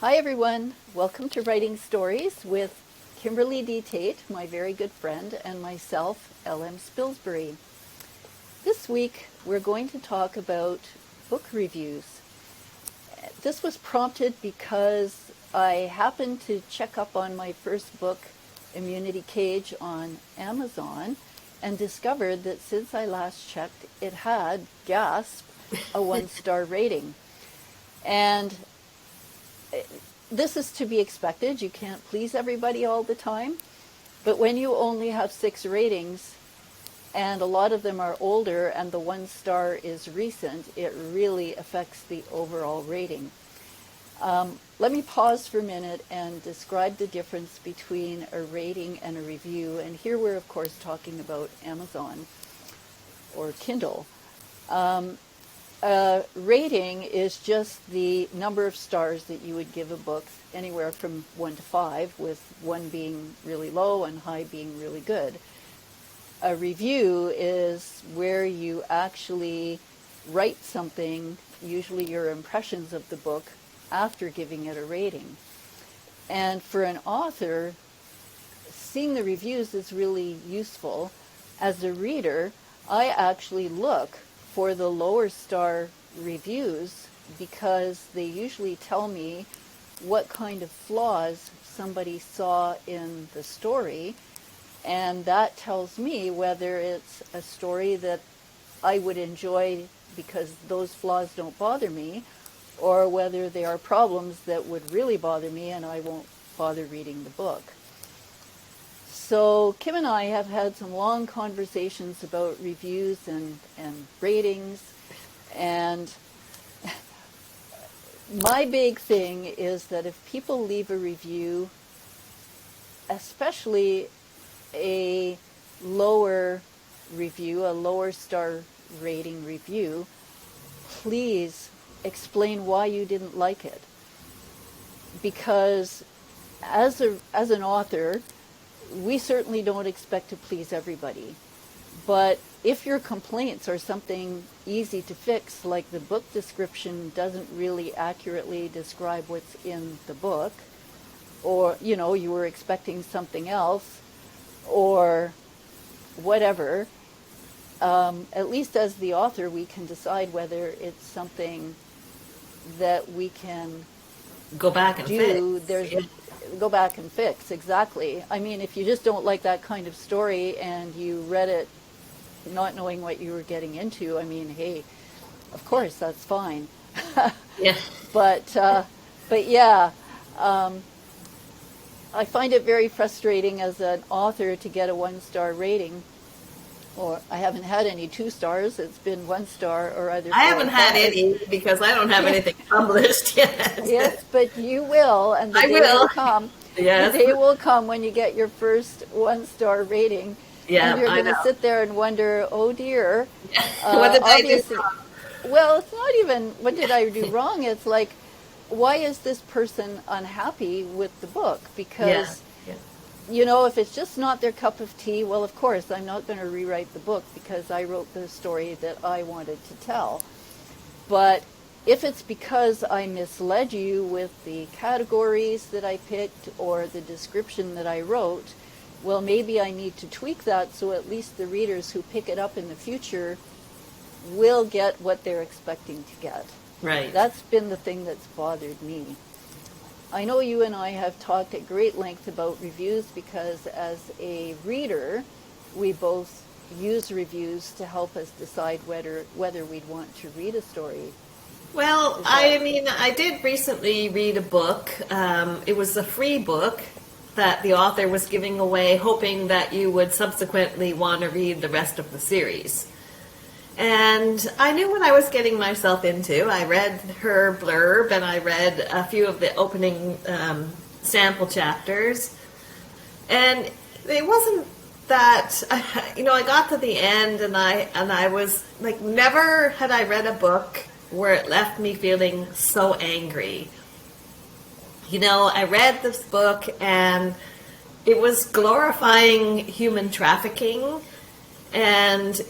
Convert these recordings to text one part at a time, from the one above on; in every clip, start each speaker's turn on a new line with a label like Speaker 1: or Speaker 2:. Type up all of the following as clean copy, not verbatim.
Speaker 1: Hi everyone, welcome to Writing Stories with Kimberly D. Tate, my very good friend, and myself, L.M. Spilsbury. This week we're going to talk about book reviews. This was prompted because I happened to check up on my first book, Immunity Cage, on Amazon and discovered that since I last checked, it had, gasp, a 1-star rating. And this is to be expected. You can't please everybody all the time. But when you only have 6 ratings, and a lot of them are older, and the 1-star is recent, it really affects the overall rating. Let me pause for a minute and describe the difference between a rating and a review. And here we're, of course, talking about Amazon or Kindle. Rating is just the number of stars that you would give a book, anywhere from 1 to 5, with 1 being really low and high being really good. A review is where you actually write something, usually your impressions of the book, after giving it a rating. And for an author, seeing the reviews is really useful. As a reader, I actually look for the lower star reviews because they usually tell me what kind of flaws somebody saw in the story, and that tells me whether it's a story that I would enjoy because those flaws don't bother me, or whether they are problems that would really bother me and I won't bother reading the book. So Kim and I have had some long conversations about reviews and ratings, and my big thing is that if people leave a review, especially a lower review, a lower star rating review, please explain why you didn't like it. Because as an author, we certainly don't expect to please everybody. But if your complaints are something easy to fix, like the book description doesn't really accurately describe what's in the book, or, you were expecting something else, or whatever, at least as the author, we can decide whether it's something that we can
Speaker 2: Go back and fix.
Speaker 1: Go back and fix, exactly. I mean, if you just don't like that kind of story and you read it not knowing what you were getting into, I mean, hey, of course, that's fine.
Speaker 2: Yeah.
Speaker 1: But yeah, I find it very frustrating as an author to get a 1-star rating. Or I haven't had any 2 stars. It's been 1 star or either.
Speaker 2: I haven't had any because I don't have anything published yet.
Speaker 1: Yes, but you will, and the
Speaker 2: I
Speaker 1: day
Speaker 2: will.
Speaker 1: come.
Speaker 2: Yes.
Speaker 1: The day will come when you get your first 1-star rating,
Speaker 2: Yeah,
Speaker 1: and you're
Speaker 2: I
Speaker 1: going to
Speaker 2: know.
Speaker 1: sit there and wonder, oh dear.
Speaker 2: What did I do
Speaker 1: Obviously,
Speaker 2: wrong?
Speaker 1: well, it's not even what did I do wrong. It's like, why is this person unhappy with the book? Because
Speaker 2: Yeah.
Speaker 1: if it's just not their cup of tea, well, of course, I'm not going to rewrite the book because I wrote the story that I wanted to tell. But if it's because I misled you with the categories that I picked or the description that I wrote, well, maybe I need to tweak that so at least the readers who pick it up in the future will get what they're expecting to get.
Speaker 2: Right.
Speaker 1: That's been the thing that's bothered me. I know you and I have talked at great length about reviews because as a reader, we both use reviews to help us decide whether we'd want to read a story.
Speaker 2: Well, I did recently read a book. It was a free book that the author was giving away, hoping that you would subsequently want to read the rest of the series. And I knew what I was getting myself into. I read her blurb and I read a few of the opening sample chapters. And it wasn't that, I got to the end and I was like, never had I read a book where it left me feeling so angry. I read this book and it was glorifying human trafficking, and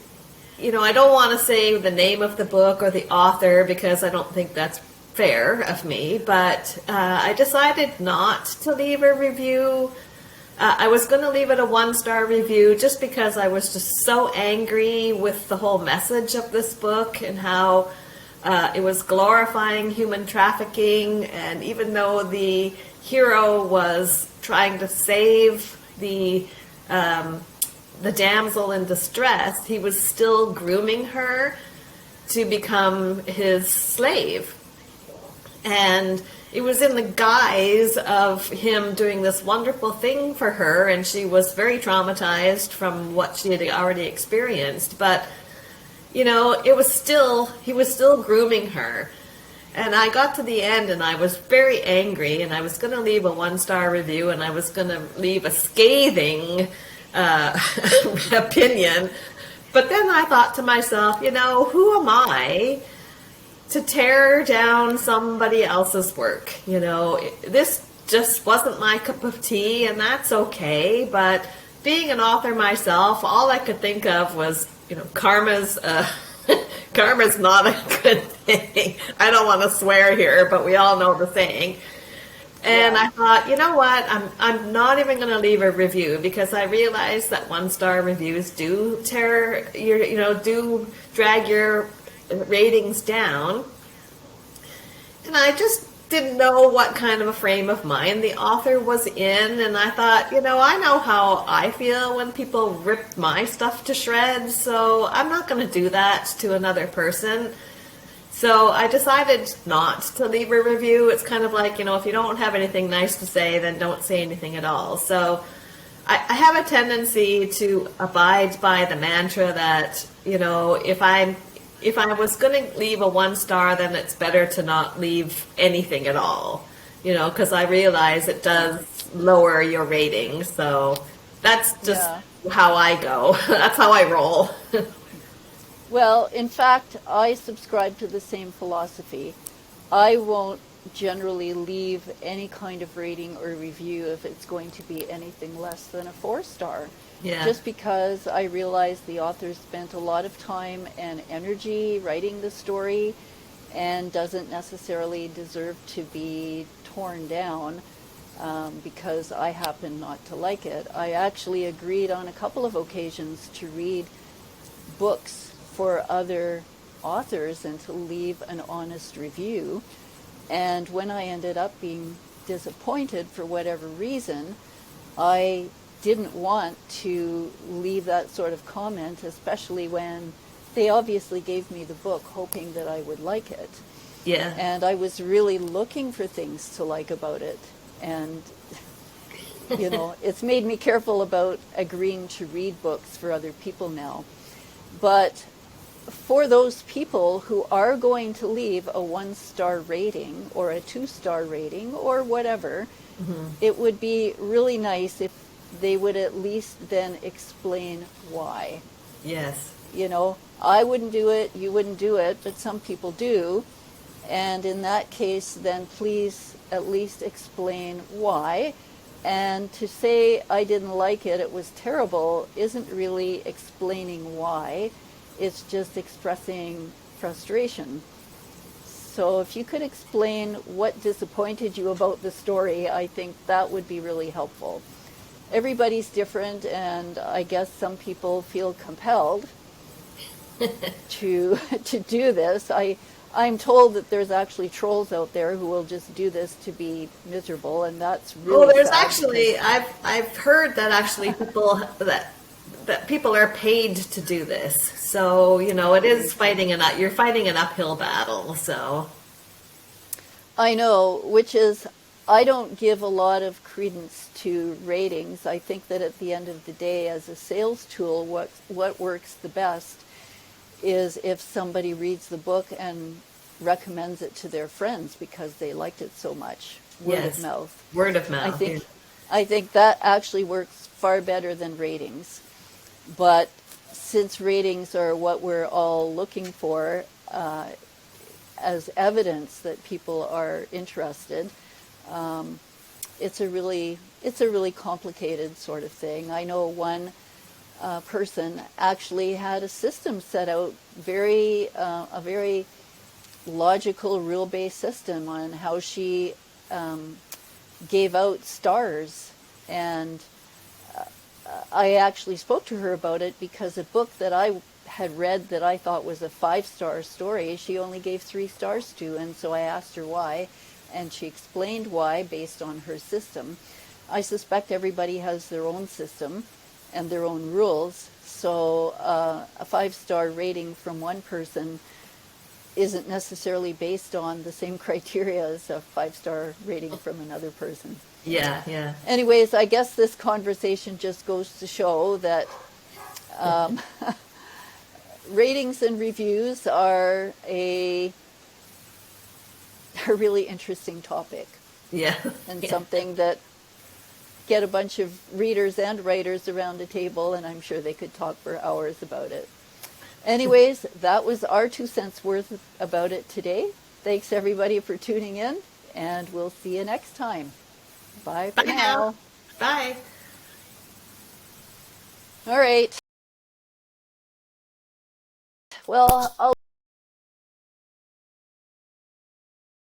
Speaker 2: I don't want to say the name of the book or the author because I don't think that's fair of me, but I decided not to leave a review. I was going to leave it a 1-star review just because I was just so angry with the whole message of this book and how it was glorifying human trafficking. And even though the hero was trying to save the damsel in distress, he was still grooming her to become his slave. And it was in the guise of him doing this wonderful thing for her, and she was very traumatized from what she had already experienced. But, he was still grooming her. And I got to the end, and I was very angry, and I was going to leave a 1-star review, and I was going to leave a scathing opinion. But then I thought to myself, who am I to tear down somebody else's work? This just wasn't my cup of tea, and that's okay. But being an author myself, all I could think of was, karma's not a good thing. I don't want to swear here, but we all know the saying. And I thought, you know what? I'm not even going to leave a review, because I realized that 1-star reviews do do drag your ratings down. And I just didn't know what kind of a frame of mind the author was in. And I thought, I know how I feel when people rip my stuff to shreds, so I'm not going to do that to another person. So I decided not to leave a review. It's kind of like, if you don't have anything nice to say, then don't say anything at all. So I have a tendency to abide by the mantra that, if I was going to leave a 1-star, then it's better to not leave anything at all, because I realize it does lower your ratings. So that's just how I go. That's how I roll.
Speaker 1: Well, in fact, I subscribe to the same philosophy. I won't generally leave any kind of rating or review if it's going to be anything less than a 4-star.
Speaker 2: Yeah.
Speaker 1: Just because I realize the author spent a lot of time and energy writing the story and doesn't necessarily deserve to be torn down because I happen not to like it. I actually agreed on a couple of occasions to read books for other authors and to leave an honest review. And when I ended up being disappointed for whatever reason, I didn't want to leave that sort of comment, especially when they obviously gave me the book hoping that I would like it.
Speaker 2: Yeah.
Speaker 1: And I was really looking for things to like about it. And, it's made me careful about agreeing to read books for other people now. But for those people who are going to leave a 1-star rating or a 2-star rating or whatever, it would be really nice if they would at least then explain why.
Speaker 2: Yes.
Speaker 1: I wouldn't do it, you wouldn't do it, but some people do. And in that case, then please at least explain why. And to say I didn't like it, it was terrible, isn't really explaining why. It's just expressing frustration. So if you could explain what disappointed you about the story, I think that would be really helpful. Everybody's different, and I guess some people feel compelled to do this. I'm told that there's actually trolls out there who will just do this to be miserable, and that's really
Speaker 2: there's
Speaker 1: sad
Speaker 2: actually I've heard that actually that people are paid to do this. So, it is you're fighting an uphill battle, so.
Speaker 1: I know, which is, I don't give a lot of credence to ratings. I think that at the end of the day, as a sales tool, what works the best is if somebody reads the book and recommends it to their friends because they liked it so much. Word of mouth.
Speaker 2: Word of mouth.
Speaker 1: I think that actually works far better than ratings. But since ratings are what we're all looking for as evidence that people are interested, it's a really complicated sort of thing. I know one person actually had a system set out, a very logical, rule-based system on how she gave out stars. And I actually spoke to her about it because a book that I had read that I thought was a 5-star story, she only gave 3 stars to. And so I asked her why, and she explained why based on her system. I suspect everybody has their own system and their own rules. So a 5-star rating from one person isn't necessarily based on the same criteria as a 5-star rating from another person.
Speaker 2: Yeah, yeah.
Speaker 1: Anyways, I guess this conversation just goes to show that ratings and reviews are a really interesting topic,
Speaker 2: Yeah.
Speaker 1: and
Speaker 2: Yeah.
Speaker 1: something that get a bunch of readers and writers around a table, and I'm sure they could talk for hours about it. Anyways, that was our 2 cents worth about it today. Thanks everybody for tuning in, and we'll see you next time. Bye for
Speaker 2: Bye
Speaker 1: now.
Speaker 2: now. Bye.
Speaker 1: All right. Well, I'll